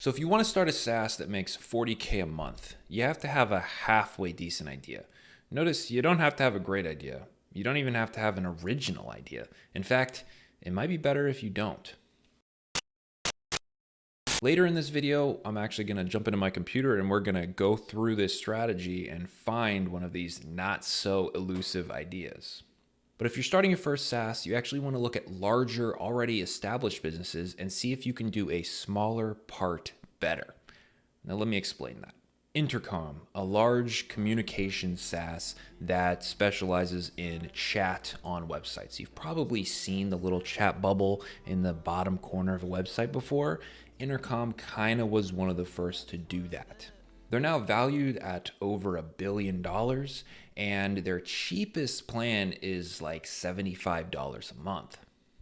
So if you want to start a SaaS that makes 40K a month, you have to have a halfway decent idea. Notice you don't have to have a great idea. You don't even have to have an original idea. In fact, it might be better if you don't. Later in this video, I'm actually going to jump into my computer and we're going to go through this strategy and find one of these not so elusive ideas. But if you're starting your first SaaS, you actually want to look at larger, already established businesses and see if you can do a smaller part better. Now, let me explain that. Intercom, a large communication SaaS that specializes in chat on websites. You've probably seen the little chat bubble in the bottom corner of a website before. Intercom kind of was one of the first to do that. They're now valued at over $1 billion, and their cheapest plan is like $75 a month.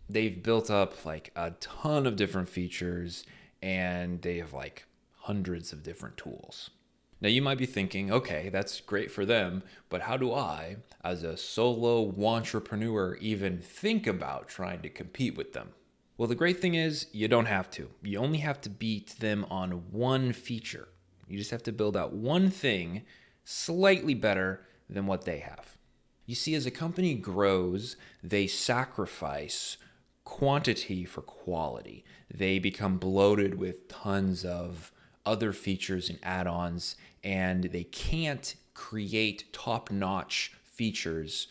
They've built up like a ton of different features, and they have like hundreds of different tools. Now you might be thinking, okay, that's great for them, but how do I, as a solo entrepreneur, even think about trying to compete with them? Well, the great thing is you don't have to. You only have to beat them on one feature. You just have to build out one thing slightly better than what they have. You see, as a company grows, they sacrifice quantity for quality. They become bloated with tons of other features and add-ons, and they can't create top-notch features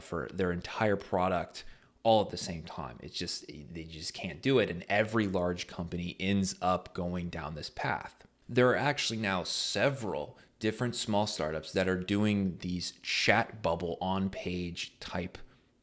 for their entire product all at the same time. They just can't do it, and every large company ends up going down this path. There are actually now several different small startups that are doing these chat bubble on-page type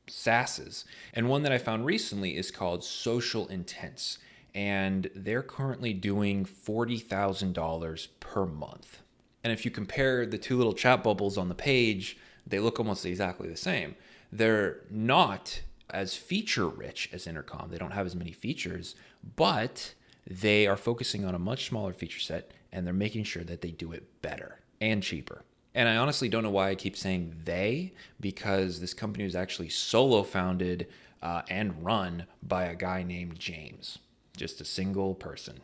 SaaSes, and one that I found recently is called Social Intents, and they're currently doing $40,000 per month. And if you compare the two little chat bubbles on the page, they look almost exactly the same. They're not as feature rich as Intercom. They don't have as many features, but they are focusing on a much smaller feature set, and they're making sure that they do it better and cheaper. And I honestly don't know why I keep saying they, because this company was actually solo founded and run by a guy named James, just a single person.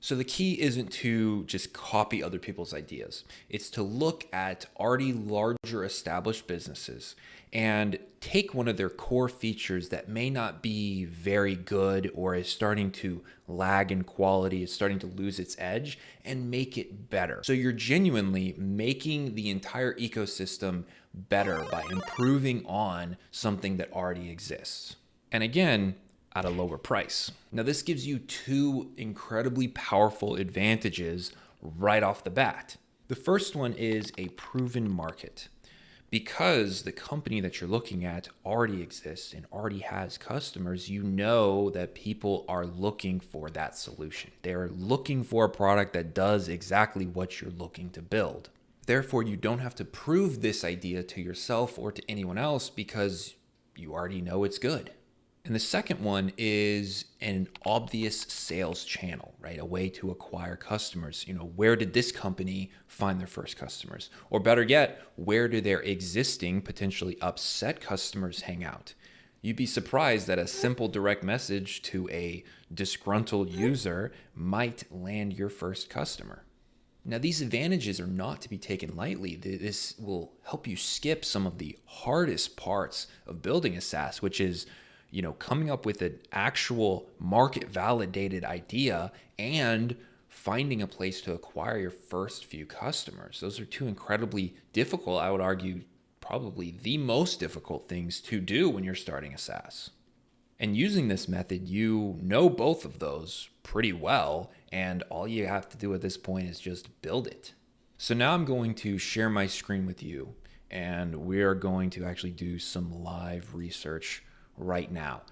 So the key isn't to just copy other people's ideas. It's to look at already larger established businesses and take one of their core features that may not be very good or is starting to lag in quality, it's starting to lose its edge, and make it better. So you're genuinely making the entire ecosystem better by improving on something that already exists. And again, at a lower price. Now, this gives you two incredibly powerful advantages right off the bat. The first one is a proven market. Because the company that you're looking at already exists and already has customers, you know that people are looking for that solution. They're looking for a product that does exactly what you're looking to build. Therefore, you don't have to prove this idea to yourself or to anyone else because you already know it's good. And the second one is an obvious sales channel, right? A way to acquire customers. Where did this company find their first customers? Or better yet, where do their existing, potentially upset customers hang out? You'd be surprised that a simple direct message to a disgruntled user might land your first customer. Now, these advantages are not to be taken lightly. This will help you skip some of the hardest parts of building a SaaS, which is coming up with an actual market validated idea and finding a place to acquire your first few customers. Those are two incredibly difficult, I would argue, probably the most difficult things to do when you're starting a SaaS. And using this method, you know both of those pretty well, and all you have to do at this point is just build it. So now I'm going to share my screen with you, and we're going to actually do some live research right now.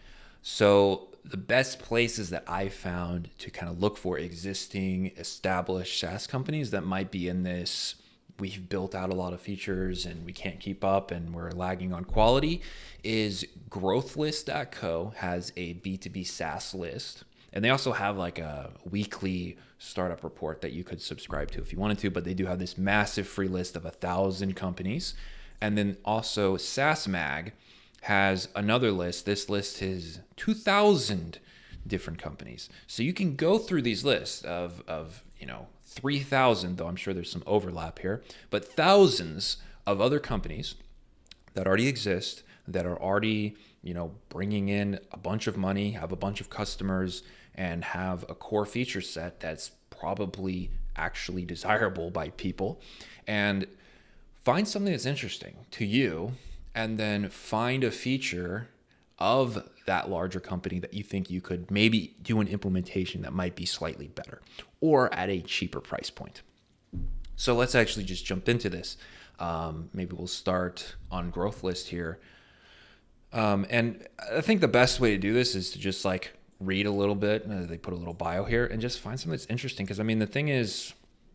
So the best places that I found to kind of look for existing established SaaS companies that might be in this, we've built out a lot of features and we can't keep up and we're lagging on quality, is Growthlist.co has a B2B SaaS list. And they also have like a weekly startup report that you could subscribe to if you wanted to, but they do have this massive free list of 1,000 companies. And then also SaaS Mag has another list. This list is 2,000 different companies. So you can go through these lists of 3,000, though I'm sure there's some overlap here, but thousands of other companies that already exist, that are already, bringing in a bunch of money, have a bunch of customers, and have a core feature set that's probably actually desirable by people. And find something that's interesting to you, and then find a feature of that larger company that you think you could maybe do an implementation that might be slightly better or at a cheaper price point. So let's actually just jump into this. Maybe we'll start on Growthlist here. And I think the best way to do this is to just read a little bit. They put a little bio here and just find something that's interesting. Because the thing is,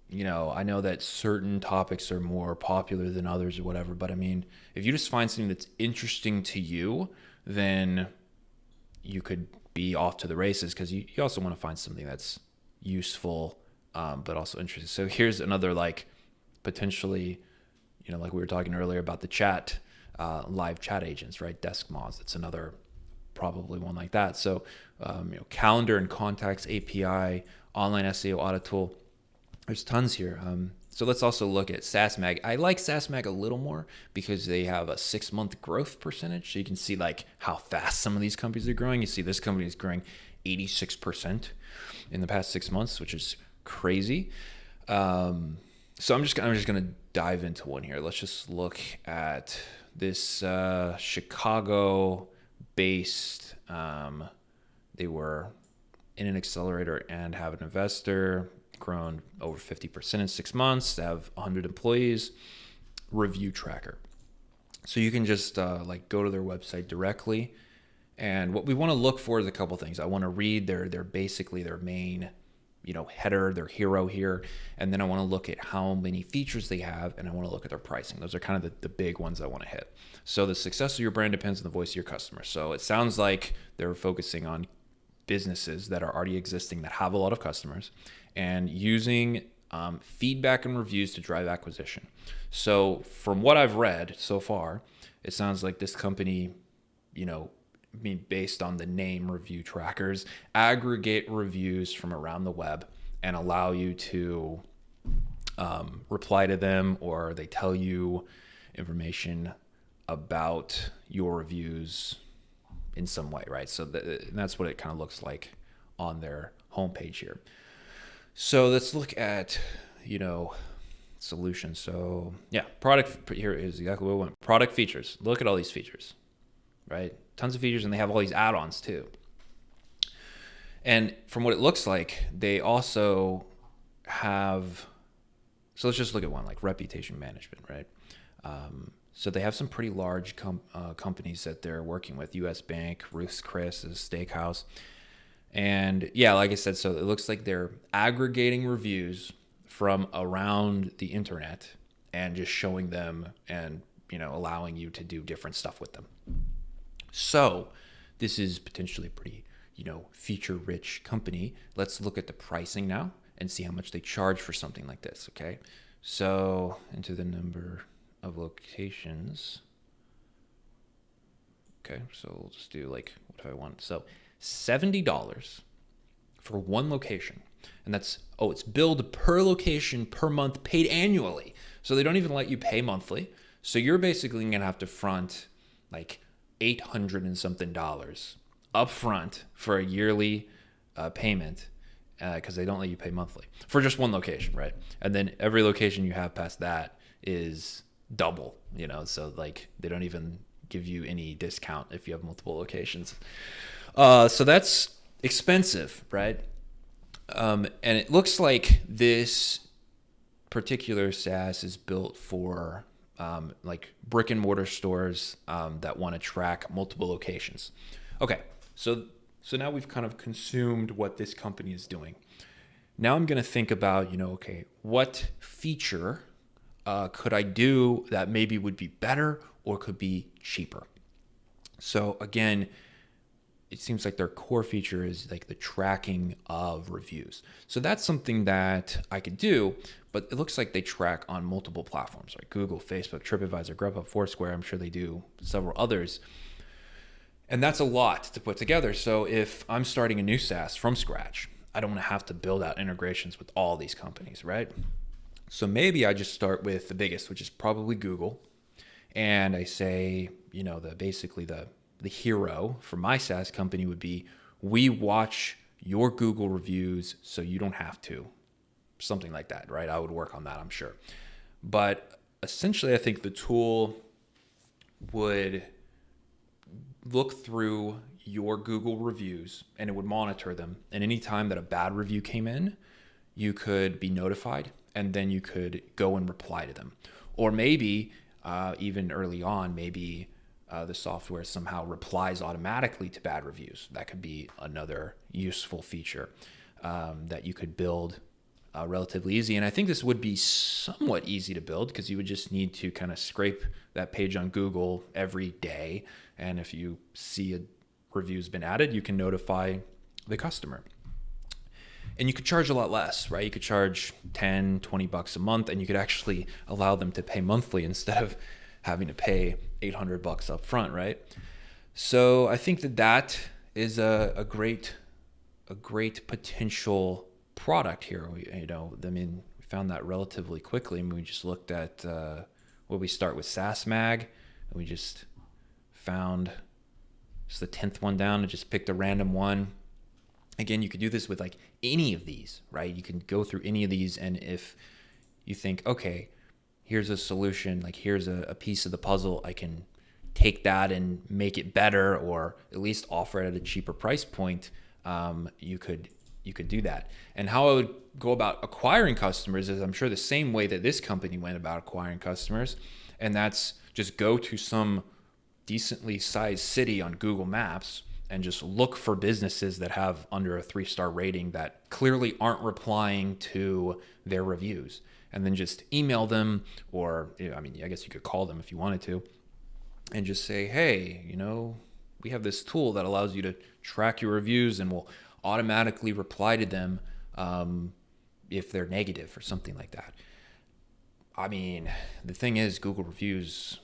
I know that certain topics are more popular than others or whatever, but if you just find something that's interesting to you, then you could be off to the races, because you also want to find something that's useful, but also interesting. So here's another potentially, like we were talking earlier about the chat, live chat agents, right? Desk mods. That's another probably one like that. So, calendar and contacts API, online SEO audit tool. There's tons here. So let's also look at SaaS Mag. I like SaaS Mag a little more because they have a 6-month growth percentage. So you can see how fast some of these companies are growing. You see this company is growing 86% in the past 6 months, which is crazy. So I'm just going to dive into one here. Let's just look at this Chicago-based. They were in an accelerator and have an investor, grown over 50% in 6 months. They have 100 employees. Review tracker. So you can just go to their website directly. And what we want to look for is a couple things. I want to read their basically their main header, their hero here. And then I want to look at how many features they have, and I want to look at their pricing. Those are kind of the big ones I want to hit. So the success of your brand depends on the voice of your customer. So it sounds like they're focusing on businesses that are already existing, that have a lot of customers, and using feedback and reviews to drive acquisition. So from what I've read so far, it sounds like this company, based on the name Review Trackers, aggregate reviews from around the web and allow you to reply to them, or they tell you information about your reviews in some way, right? So that's what it kind of looks like on their homepage here. So let's look at, solutions. So yeah, product here is exactly what we want. Product features. Look at all these features, right? Tons of features, and they have all these add-ons too. And from what it looks like, they also have, so let's just look at one, reputation management, right? So they have some pretty large companies that they're working with. U.S. Bank, Ruth's Chris, Steakhouse. And yeah, like I said, so it looks like they're aggregating reviews from around the internet and just showing them and, allowing you to do different stuff with them. So this is potentially a pretty, feature-rich company. Let's look at the pricing now and see how much they charge for something like this, okay? So into the number of locations. Okay, so we'll just do what do I want? So $70 for one location. And that's, it's billed per location per month, paid annually. So they don't even let you pay monthly. So you're basically going to have to front $800 and something up front for a yearly payment, because they don't let you pay monthly for just one location, right? And then every location you have past that is double, so they don't even give you any discount if you have multiple locations. So that's expensive, right? And it looks like this particular SaaS is built for brick and mortar stores that want to track multiple locations. Okay, so now we've kind of consumed what this company is doing. Now I'm going to think about, what feature could I do that maybe would be better or could be cheaper? So again, it seems like their core feature is the tracking of reviews. So that's something that I could do, but it looks like they track on multiple platforms, like Google, Facebook, TripAdvisor, Grubhub, Foursquare. I'm sure they do several others. And that's a lot to put together. So if I'm starting a new SaaS from scratch, I don't want to have to build out integrations with all these companies, right? So maybe I just start with the biggest, which is probably Google. And I say, the hero for my SaaS company would be, we watch your Google reviews so you don't have to. Something like that, right? I would work on that, I'm sure. But essentially, I think the tool would look through your Google reviews and it would monitor them. And anytime that a bad review came in, you could be notified and then you could go and reply to them. Or maybe even early on, maybe the software somehow replies automatically to bad reviews. That could be another useful feature that you could build relatively easy. And I think this would be somewhat easy to build because you would just need to kind of scrape that page on Google every day. And if you see a review's been added, you can notify the customer. And you could charge a lot less, right? You could charge 10, 20 bucks a month, and you could actually allow them to pay monthly instead of having to pay 800 bucks up front, right? So I think that is a great potential product here. We found that relatively quickly. I mean, we just looked at we start with SaaS Mag, and we just found it's the 10th one down and just picked a random one. Again, you could do this with like any of these, right? You can go through any of these, and if you think, okay, here's a solution, like here's a piece of the puzzle, I can take that and make it better, or at least offer it at a cheaper price point, you could do that. And how I would go about acquiring customers is, I'm sure, the same way that this company went about acquiring customers, and that's just go to some decently sized city on Google Maps and just look for businesses that have under a 3-star rating that clearly aren't replying to their reviews, and then just email them, or I guess you could call them if you wanted to, and just say, hey, we have this tool that allows you to track your reviews and will automatically reply to them if they're negative or something like that. I mean, the thing is, Google reviews,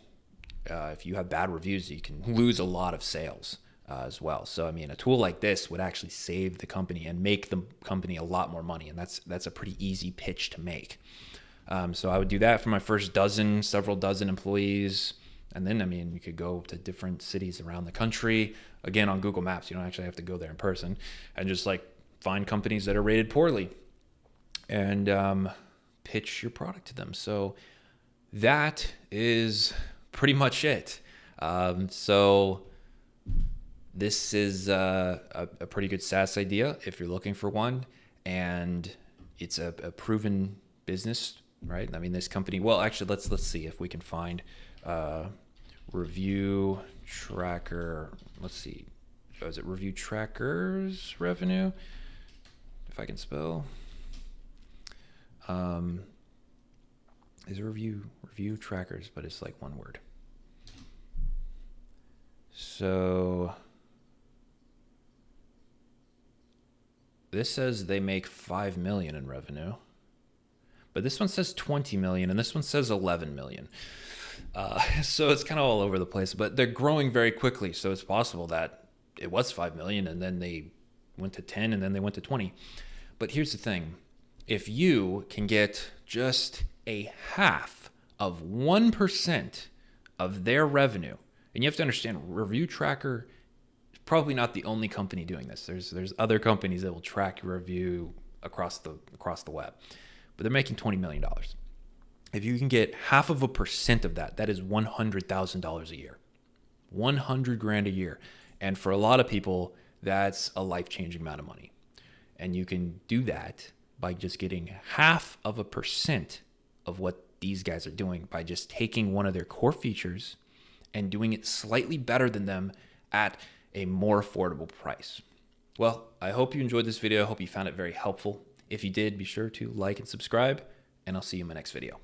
if you have bad reviews, you can lose a lot of sales as well. So, I mean, a tool like this would actually save the company and make the company a lot more money. And that's a pretty easy pitch to make. So I would do that for my first several dozen employees. And then, you could go to different cities around the country, again, on Google Maps. You don't actually have to go there in person, and just find companies that are rated poorly and pitch your product to them. So that is pretty much it. So this is a pretty good SaaS idea if you're looking for one, and it's a proven business, right? This company, well, actually, let's see if we can find review tracker. Let's see. Is it review trackers revenue? If I can spell. Is it review trackers, but it's like one word. So this says they make 5 million in revenue, but this one says 20 million and this one says 11 million. So it's kind of all over the place, but they're growing very quickly. So it's possible that it was 5 million and then they went to 10 and then they went to 20. But here's the thing. If you can get just a half of 1% of their revenue, and you have to understand, Review Tracker is probably not the only company doing this. There's other companies that will track your review across the web, but they're making $20 million. If you can get half of 1% of that, that is $100,000 a year, $100,000 a year. And for a lot of people, that's a life-changing amount of money. And you can do that by just getting 0.5% of what these guys are doing, by just taking one of their core features and doing it slightly better than them at a more affordable price. Well, I hope you enjoyed this video. I hope you found it very helpful. If you did, be sure to like and subscribe, and I'll see you in my next video.